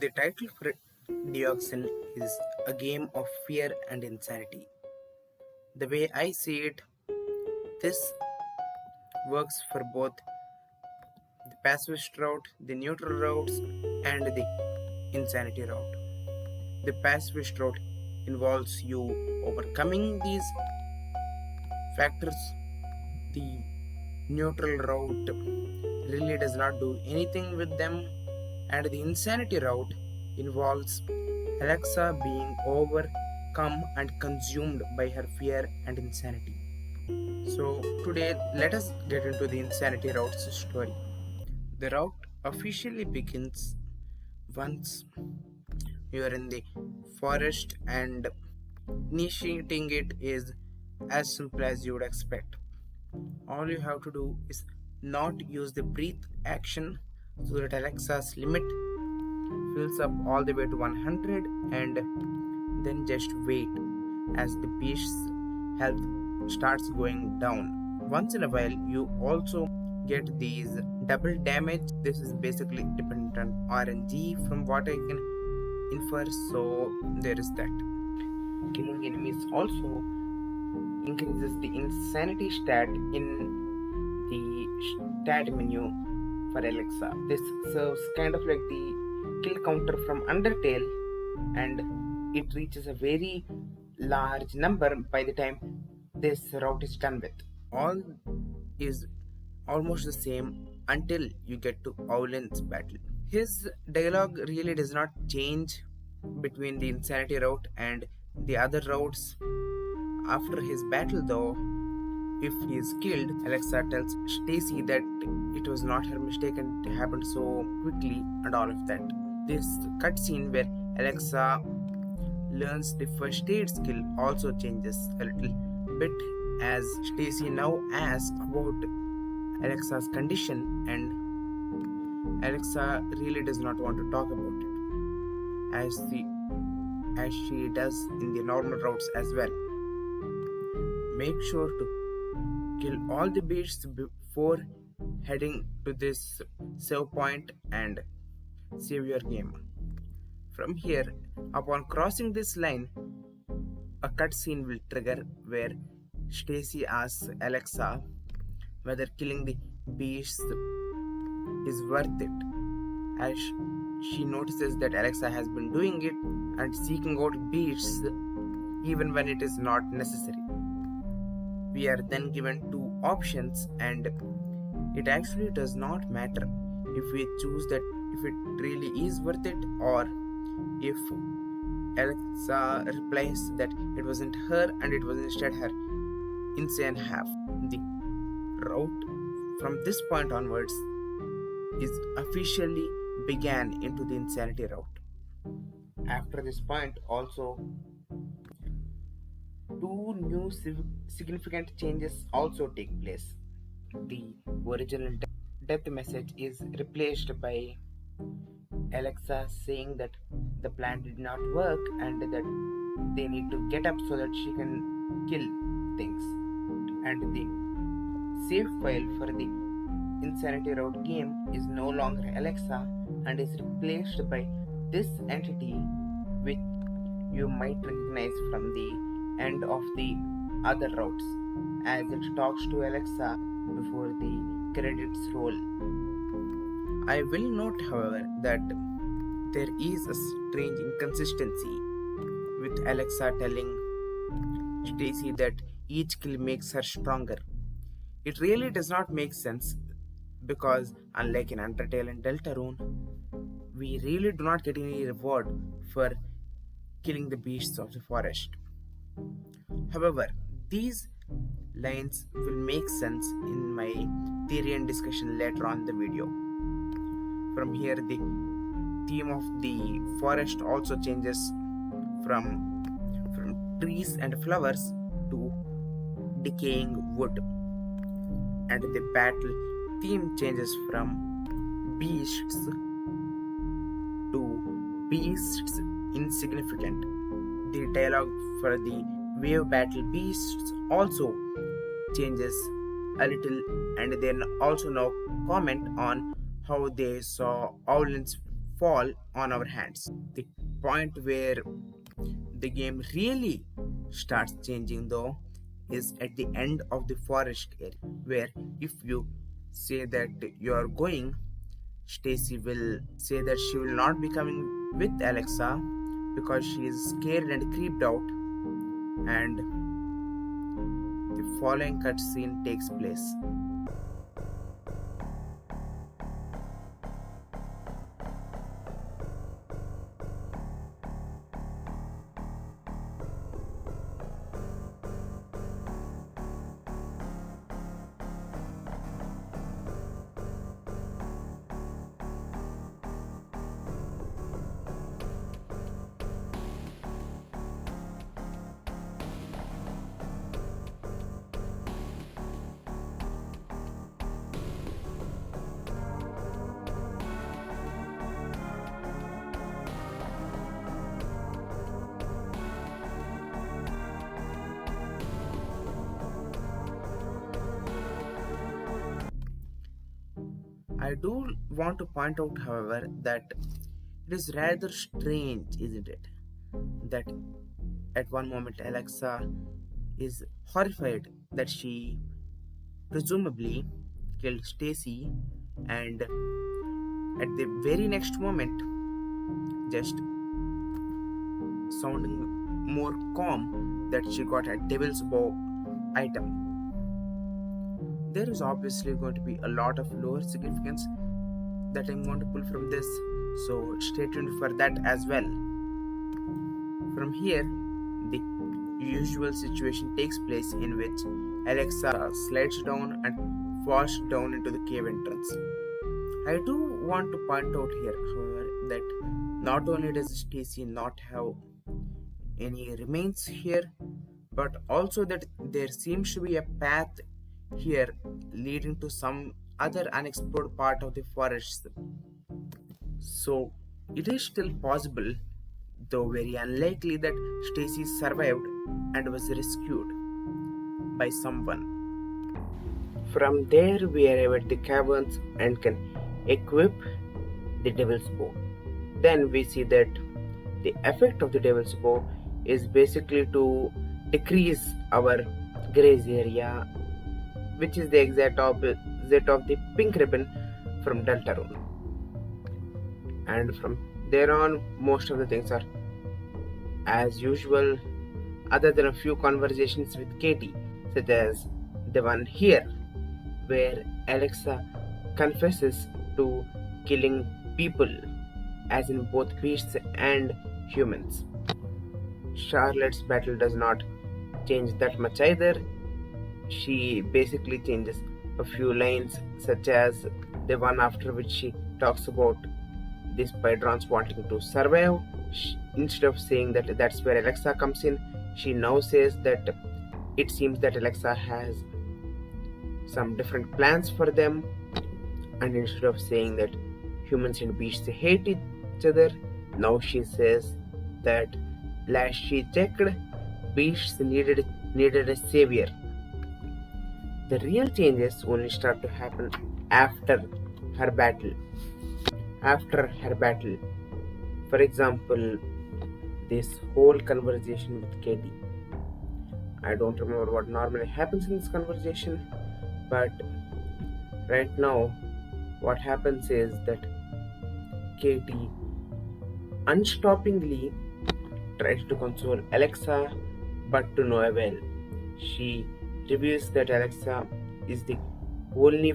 The title for Deoxynn is a game of fear and insanity. The way I see it, this works for both the pacifist route, the neutral routes, and the insanity route. The pacifist route involves you overcoming these factors. The neutral route really does not do anything with them, and the insanity route involves Alexa being overcome and consumed by her fear and insanity. So, today let us get into the insanity route's story. The route officially begins once you are in the forest, and initiating it is as simple as you would expect. All you have to do is not use the breathe action so that Alexa's limit fills up all the way to 100, and then just wait as the beast's health starts going down. Once in a while, you also get these double damage. This is basically dependent on RNG from what I can infer, so there is that. Killing enemies also increases the insanity stat in the stat menu for Alexa. This serves kind of like the kill counter from Undertale, and it reaches a very large number by the time this route is done with. All is almost the same until you get to Owlin's battle. His dialogue really does not change between the insanity route and the other routes. After his battle, though, if he is killed, Alexa tells Stacy that it was not her mistake and it happened so quickly and all of that. This cutscene where Alexa learns the first aid skill also changes a little bit, as Stacy now asks about Alexa's condition, and Alexa really does not want to talk about it, as she does in the normal routes as well. Make sure to kill all the beasts before heading to this save point and save your game. From here, upon crossing this line, a cutscene will trigger where Stacy asks Alexa whether killing the beasts is worth it, as she notices that Alexa has been doing it and seeking out beasts even when it is not necessary. We are then given two options, and it actually does not matter if we choose that if it really is worth it, or if Alexa replies that it wasn't her and it was instead her insane half. The route from this point onwards is officially began into the insanity route. After this point also, two new significant changes also take place. The original death message is replaced by Alexa saying that the plan did not work and that they need to get up so that she can kill things. And the save file for the Insanity Route game is no longer Alexa and is replaced by this entity, which you might recognize from the end of the other routes, as it talks to Alexa before the credits roll. I will note, however, that there is a strange inconsistency with Alexa telling Stacy that each kill makes her stronger. It really does not make sense, because unlike in Undertale and Deltarune, we really do not get any reward for killing the beasts of the forest. However, these lines will make sense in my theory and discussion later on in the video. From here, the theme of the forest also changes from trees and flowers to decaying wood, and the battle theme changes from beasts to beasts insignificant. The dialogue for the wave battle beasts also changes a little, and then also now comment on how they saw Owlin's fall on our hands. The point where the game really starts changing, though, is at the end of the forest area, where if you say that you are going, Stacy will say that she will not be coming with Alexa because she is scared and creeped out, and the following cutscene takes place. I do want to point out, however, that it is rather strange, isn't it? That at one moment Alexa is horrified that she presumably killed Stacy, and at the very next moment, just sounding more calm, that she got a devil's bow item. There is obviously going to be a lot of lower significance that I'm going to pull from this, so stay tuned for that as well. From here, the usual situation takes place in which Alexa slides down and falls down into the cave entrance. I do want to point out here, however, that not only does Stacy not have any remains here, but also that there seems to be a path here leading to some other unexplored part of the forest. So it is still possible, though very unlikely, that Stacy survived and was rescued by someone. From there we arrive at the caverns and can equip the devil's bow. Then we see that the effect of the devil's bow is basically to decrease our graze area, which is the exact opposite of the pink ribbon from Deltarune. And from there on, most of the things are as usual, other than a few conversations with Katie, such as the one here, where Alexa confesses to killing people, as in both beasts and humans. Charlotte's battle does not change that much either. She basically changes a few lines, such as the one after which she talks about the Spydrons wanting to survive. Instead of saying that that's where Alexa comes in, she now says that it seems that Alexa has some different plans for them, and instead of saying that humans and beasts hate each other, now she says that last she checked, beasts needed a savior. The real changes only start to happen after her battle. For example, this whole conversation with Katie. I don't remember what normally happens in this conversation, but right now what happens is that Katie unstoppingly tries to console Alexa, but to no avail. She reveals that Alexa is the only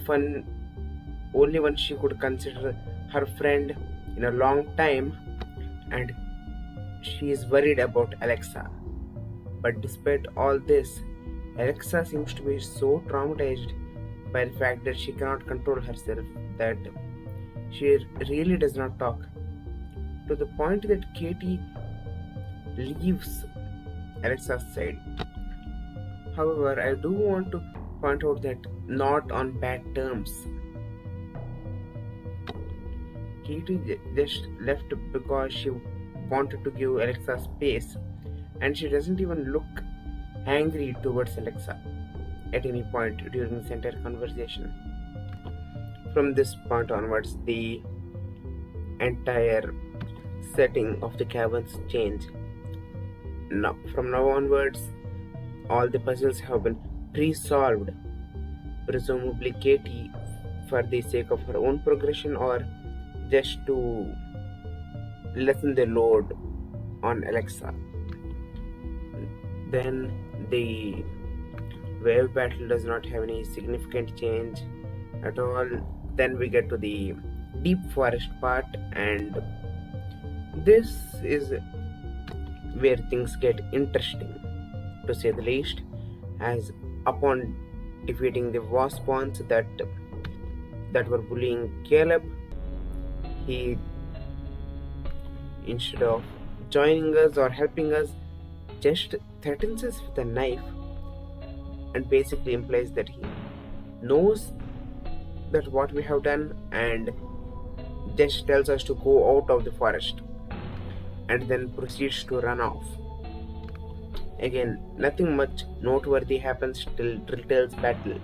one she could consider her friend in a long time, and she is worried about Alexa. But despite all this, Alexa seems to be so traumatized by the fact that she cannot control herself that she really does not talk, to the point that Katie leaves Alexa's side. However, I do want to point out that not on bad terms. Katie just left because she wanted to give Alexa space, and she doesn't even look angry towards Alexa at any point during this entire conversation. From this point onwards, the entire setting of the caverns change. Now, from now onwards, all the puzzles have been pre-solved, presumably Katie for the sake of her own progression or just to lessen the load on Alexa. Then the wave battle does not have any significant change at all. Then we get to the deep forest part, and this is where things get interesting, to say the least, as upon defeating the waspawns that were bullying Caleb, he, instead of joining us or helping us, just threatens us with a knife and basically implies that he knows that what we have done and just tells us to go out of the forest and then proceeds to run off. Again, nothing much noteworthy happens till Drilltail's battle.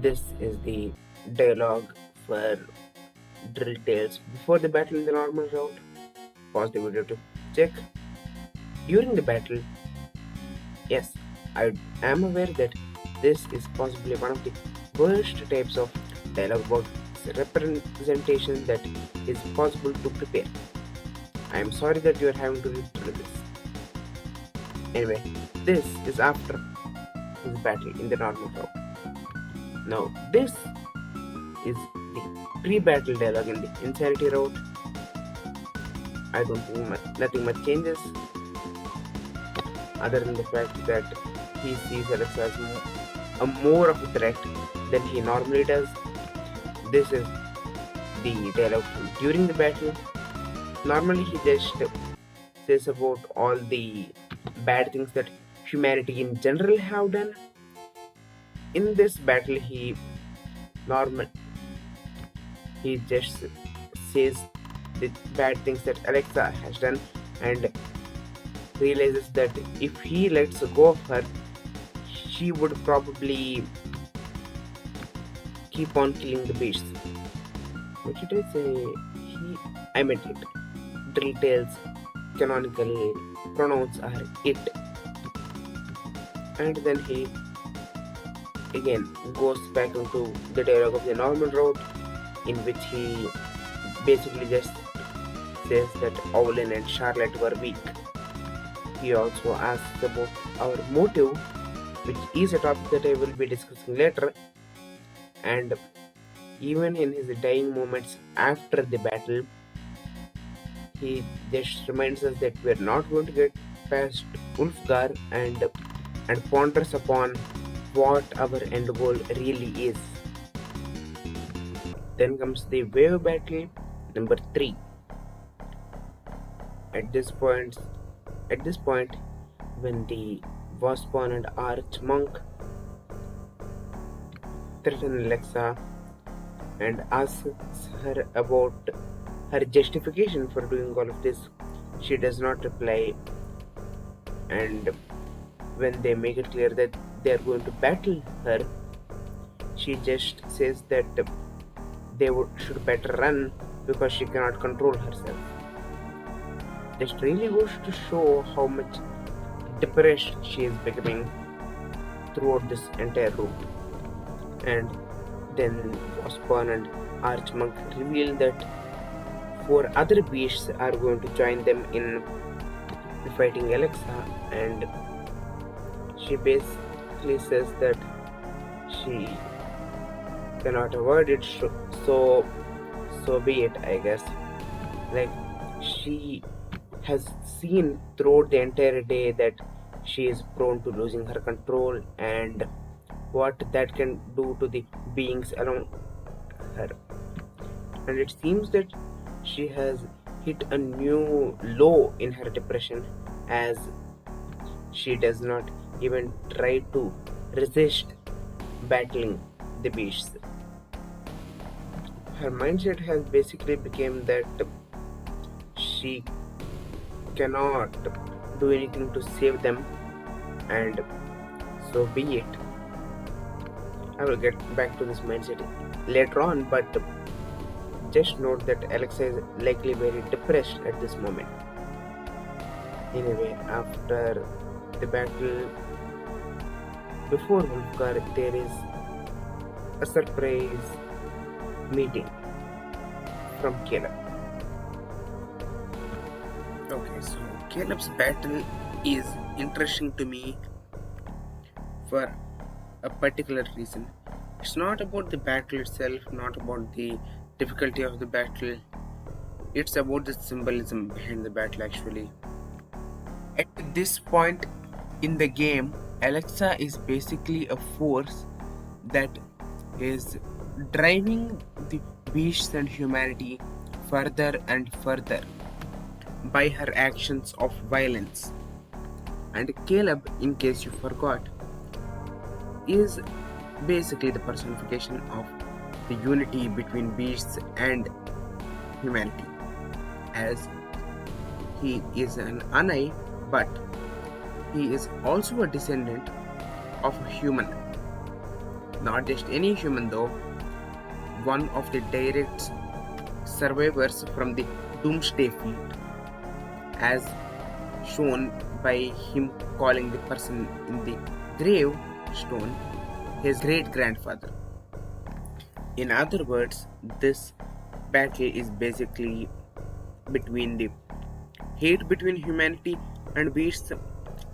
This is the dialogue for Drilltails before the battle in the normal route. Pause the video to check. During the battle, yes, I am aware that this is possibly one of the worst types of dialogue about representation that is possible to prepare. I am sorry that you are having to read through this. Anyway, this is after his battle in the normal route. Now, this is the pre-battle dialogue in the insanity route. I don't think nothing much changes, other than the fact that he sees Alexa as more of a threat than he normally does. This is the dialogue during the battle. Normally he just says about all the bad things that humanity in general have done. In this battle he just says the bad things that Alexa has done and realizes that if he lets go of her, she would probably keep on killing the beasts. What should I say? I meant it. Drilltail's canonical pronouns are it. And then he again goes back into the dialogue of the normal route, in which he basically just says that Owlin and Charlotte were weak. He also asks about our motive, which is a topic that I will be discussing later, and even in his dying moments after the battle, he just reminds us that we are not going to get past Ulfgar and ponders upon what our end goal really is. Then comes the wave battle number 3. At this point, when the Waspawn and Archmonk threaten Alexa and asks her about her justification for doing all of this, she does not reply, and when they make it clear that they are going to battle her, she just says that they should better run because she cannot control herself. This really goes to show how much depressed she is becoming throughout this entire route. And then Waspawn and Archmonk reveal that 4 other beasts are going to join them in fighting Alexa, and she basically says that she cannot avoid it, so be it, I guess. Like, she has seen throughout the entire day that she is prone to losing her control and what that can do to the beings around her, and it seems that she has hit a new low in her depression, as she does not even try to resist battling the beasts. Her mindset has basically become that she cannot do anything to save them, and so be it. I will get back to this mindset later on, but just note that Alexa is likely very depressed at this moment. Anyway, after the battle, before Wolfgar, there is a surprise meeting from Caleb. Okay, so Caleb's battle is interesting to me for a particular reason. It's not about the battle itself, not about the difficulty of the battle. It's about the symbolism behind the battle actually. At this point in the game, Alexa is basically a force that is driving the beasts and humanity further and further by her actions of violence. And Caleb, in case you forgot, is basically the personification of the unity between beasts and humanity, as he is an Anai, but he is also a descendant of a human. Not just any human though, one of the direct survivors from the Doomsday Fleet, as shown by him calling the person in the grave stone his great-grandfather. In other words, this battle is basically between the hate between humanity and beasts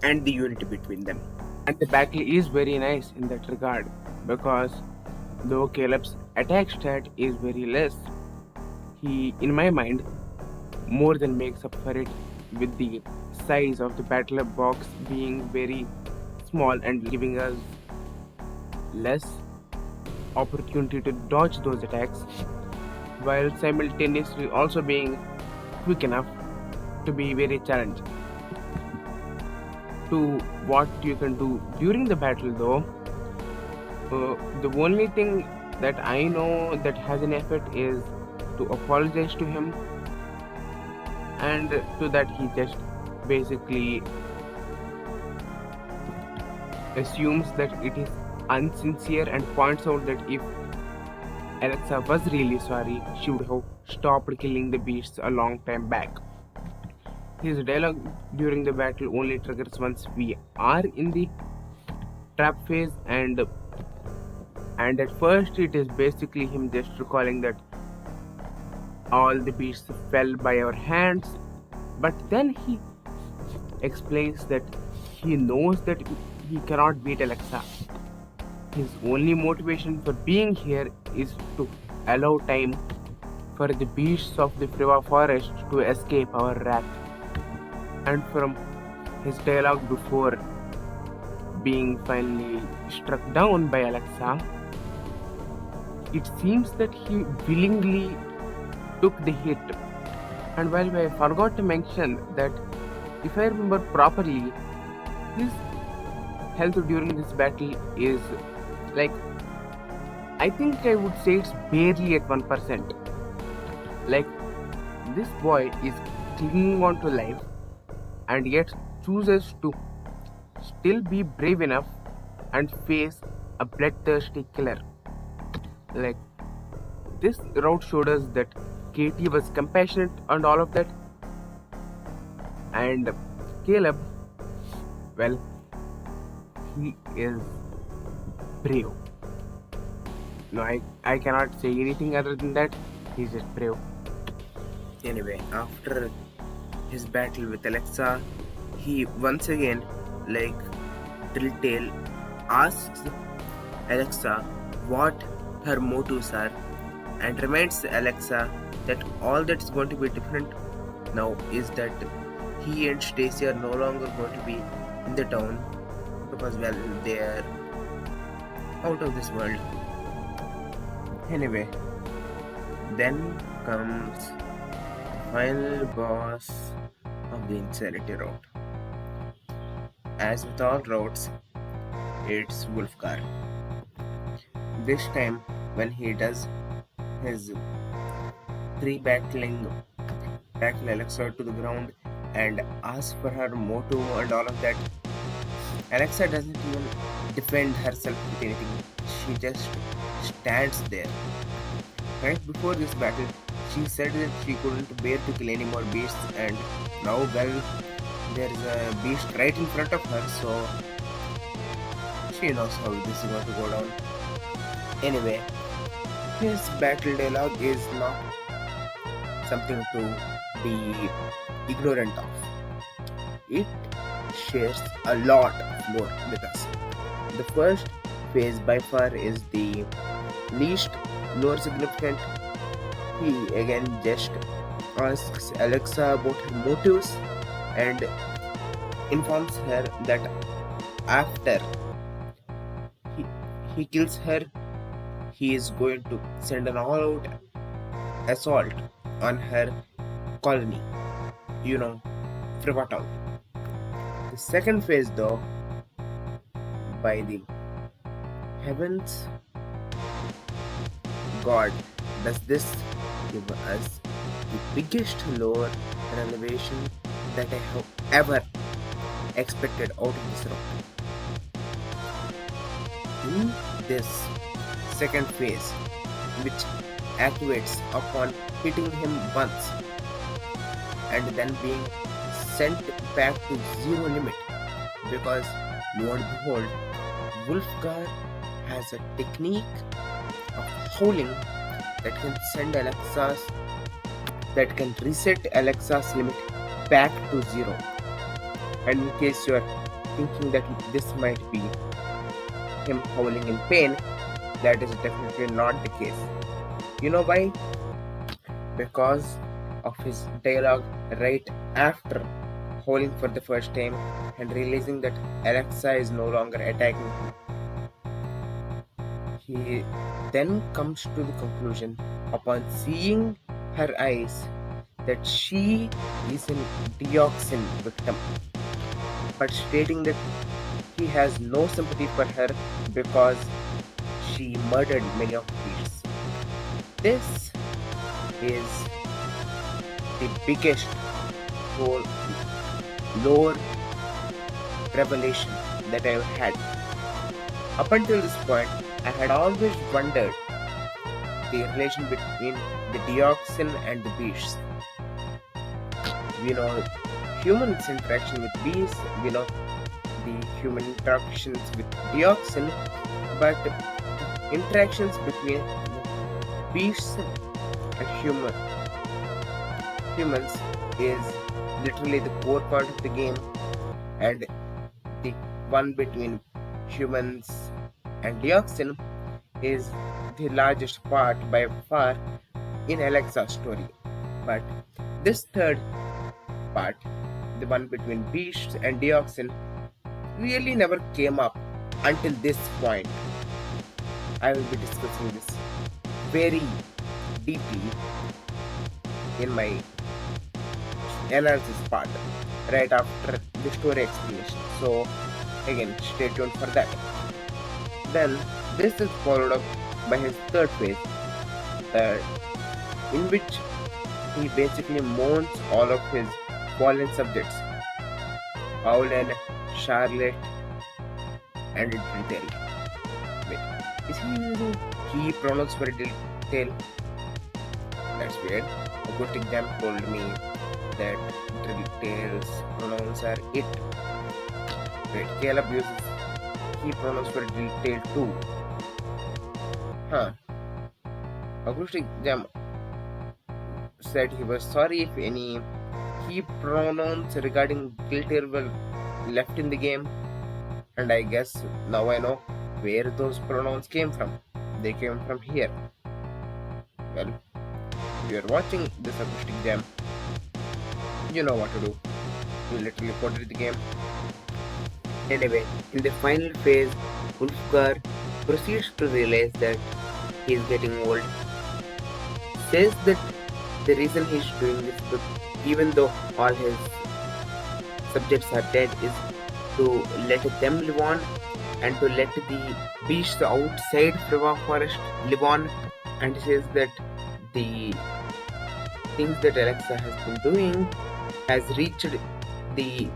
and the unity between them. And the battle is very nice in that regard, because though Caleb's attack stat is very less, he, in my mind, more than makes up for it with the size of the battle box being very small and giving us less opportunity to dodge those attacks, while simultaneously also being quick enough to be very challenging. To what you can do during the battle though, the only thing that I know that has an effect is to apologize to him, and to that he just basically assumes that it is unsincere and points out that if Alexa was really sorry, she would have stopped killing the beasts a long time back. His dialogue during the battle only triggers once we are in the trap phase, and at first it is basically him just recalling that all the beasts fell by our hands, but then he explains that he knows that he cannot beat Alexa. His only motivation for being here is to allow time for the beasts of the Friva forest to escape our wrath. And from his dialogue before being finally struck down by Alexa, it seems that he willingly took the hit. And while I forgot to mention that, if I remember properly, his health during this battle is like, I think I would say it's barely at 1%. Like, this boy is clinging on to life and yet chooses to still be brave enough and face a bloodthirsty killer. Like, this route showed us that Katie was compassionate and all of that, and Caleb, well, he is brave. No, I cannot say anything other than that. He's just brave. Anyway, after his battle with Alexa, he once again, like Drilltail, asks Alexa what her motives are, and reminds Alexa that all that's going to be different now is that he and Stacy are no longer going to be in the town, because, well, they are out of this world. Anyway, then comes the final boss of the Insanity route. As with all routes, it's Wolfgar. This time, when he does his pre-battling tackle Alexa to the ground and ask for her motto and all of that, Alexa doesn't even defend herself with anything. She just stands there. Right before this battle, She said that she couldn't bear to kill any more beasts, and now, well, there's a beast right in front of her, so she knows how this is going to go down. Anyway, his battle dialogue is not something to be ignorant of. It shares a lot of lore with us. The first phase by far is the least lore significant. He again just asks Alexa about her motives and informs her that after he kills her, he is going to send an all-out assault on her colony, Frivatown. The second phase, though, by the heavens, God does this give us the biggest lore revelation that I have ever expected out of this round. In this second phase, which activates upon hitting him once and then being sent back to zero limit, because lo and behold, Wolfgar has a technique of howling that can reset Alexa's limit back to zero. And in case you are thinking that this might be him howling in pain, that is definitely not the case. You know why? Because of his dialogue right after howling for the first time and realizing that Alexa is no longer attacking him. He then comes to the conclusion upon seeing her eyes that she is a Deoxynn victim, but stating that he has no sympathy for her because she murdered many of the beasts. This is the biggest whole lore revelation that I've had. Up until this point, I had always wondered the relation between the Deoxynn and the beasts. We know humans' interaction with beasts, we know the human interactions with Deoxynn, but interactions between beasts and humans is literally the core part of the game, and the one between humans and Deoxynn is the largest part by far in Alexa's story. But this third part, the one between beasts and Deoxynn, really never came up until this point. I will be discussing this very deeply in my analysis part right after the story explanation. So again, stay tuned for that. Then this is followed up by his third phase, in which he basically mourns all of his fallen subjects, Paulin, Charlotte, and Drilltail. Wait, is he using he pronouns for Drilltail? That's weird. Acoustic Jam told me that Drilltail's pronouns are it. Wait, Caleb uses he pronouns for Drilltail too. Acoustic Jam said he was sorry if any he pronouns regarding Drilltail were left in the game, and I guess now I know where those pronouns came from. They came from here. Well, if you are watching this Acoustic Jam, you know what to do. You literally coded the game. Anyway, in the final phase, Wolfgar proceeds to realize that he is getting old. Says that the reason he is doing this, even though all his subjects are dead, is to let them live on and to let the beasts outside Friva Forest live on. And he says that the things that Alexa has been doing has reached the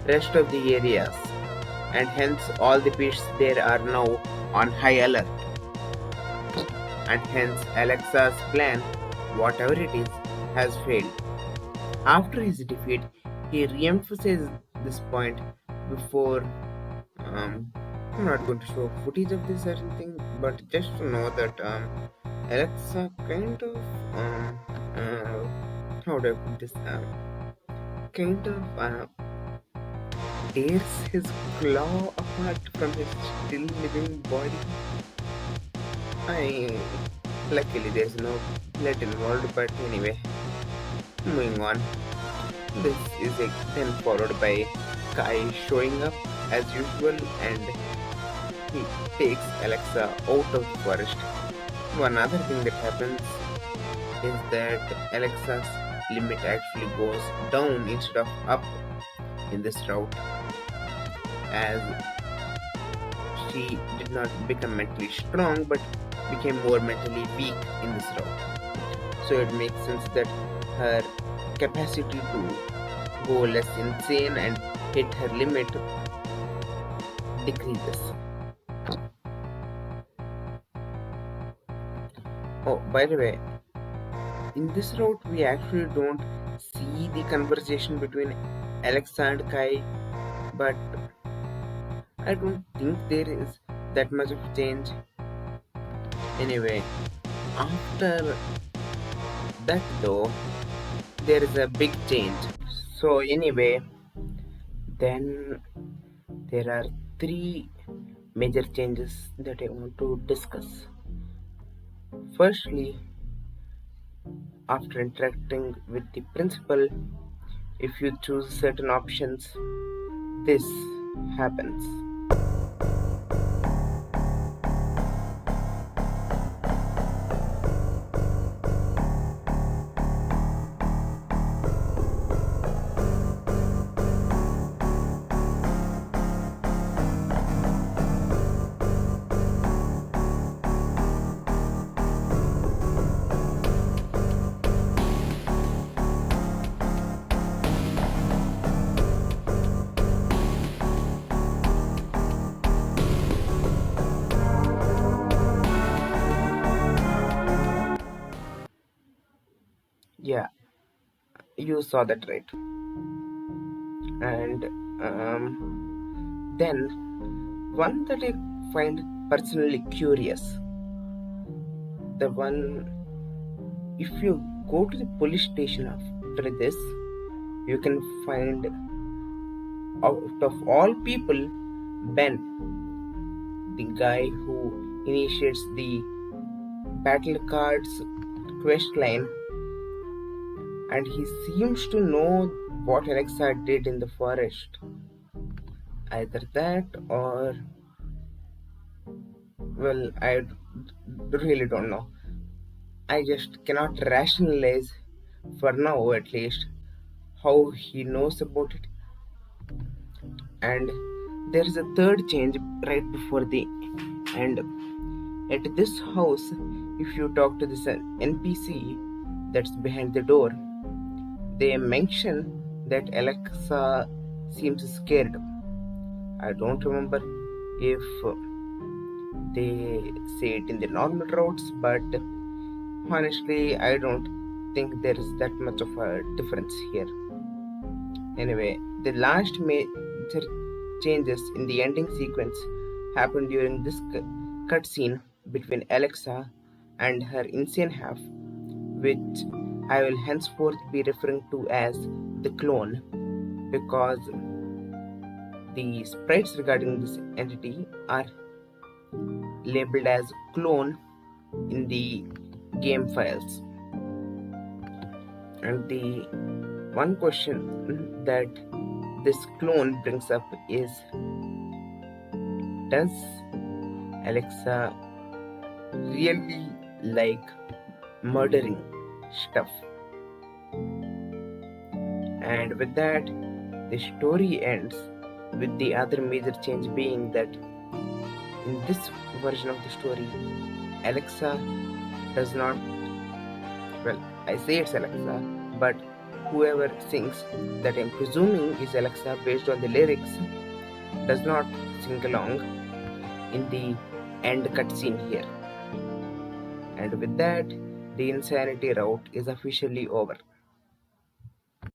rest of the areas, and hence all the beasts there are now on high alert, and hence Alexa's plan whatever it is, has failed. After his defeat, he re-emphasized this point before. Um, I'm not going to show footage of this or anything, but just to know that Alexa kind of how do I put this? Kind of tears his claw apart from his still living body. I luckily there's no blood involved, but anyway, moving on. This is then followed by Kai showing up as usual and he takes Alexa out of the forest. One other thing that happens is that Alexa's limit actually goes down instead of up in this route, as she did not become mentally strong but became more mentally weak in this route. So it makes sense that her capacity to go less insane and hit her limit decreases. Oh, by the way, in this route we actually don't see the conversation between Alexa and Kai, but I don't think there is that much of change. Anyway, after that though, there is a big change. So anyway, then there are three major changes that I want to discuss. Firstly, after interacting with the principal, if you choose certain options, this happens. Yeah, you saw that right. And then one that I find personally curious, the one, if you go to the police station after this, you can find, out of all people, Ben, the guy who initiates the battle cards quest line, and he seems to know what Alexa did in the forest. Either that or, well, I really don't know. I just cannot rationalize, for now at least, how he knows about it. And there is a third change right before the end. At this house, if you talk to this NPC that's behind the door, they mention that Alexa seems scared. I don't remember if they say it in the normal routes, but honestly, I don't think there is that much of a difference here. Anyway, the last major changes in the ending sequence happened during this cutscene between Alexa and her insane half, which I will henceforth be referring to as the clone, because the sprites regarding this entity are labeled as clone in the game files. And the one question that this clone brings up is, does Alexa really like murdering stuff? And with that, the story ends with the other major change being that in this version of the story, Alexa does not, well, I say it's Alexa, but whoever sings, that I'm presuming is Alexa based on the lyrics, does not sing along in the end cutscene here. And with that, The insanity route is officially over.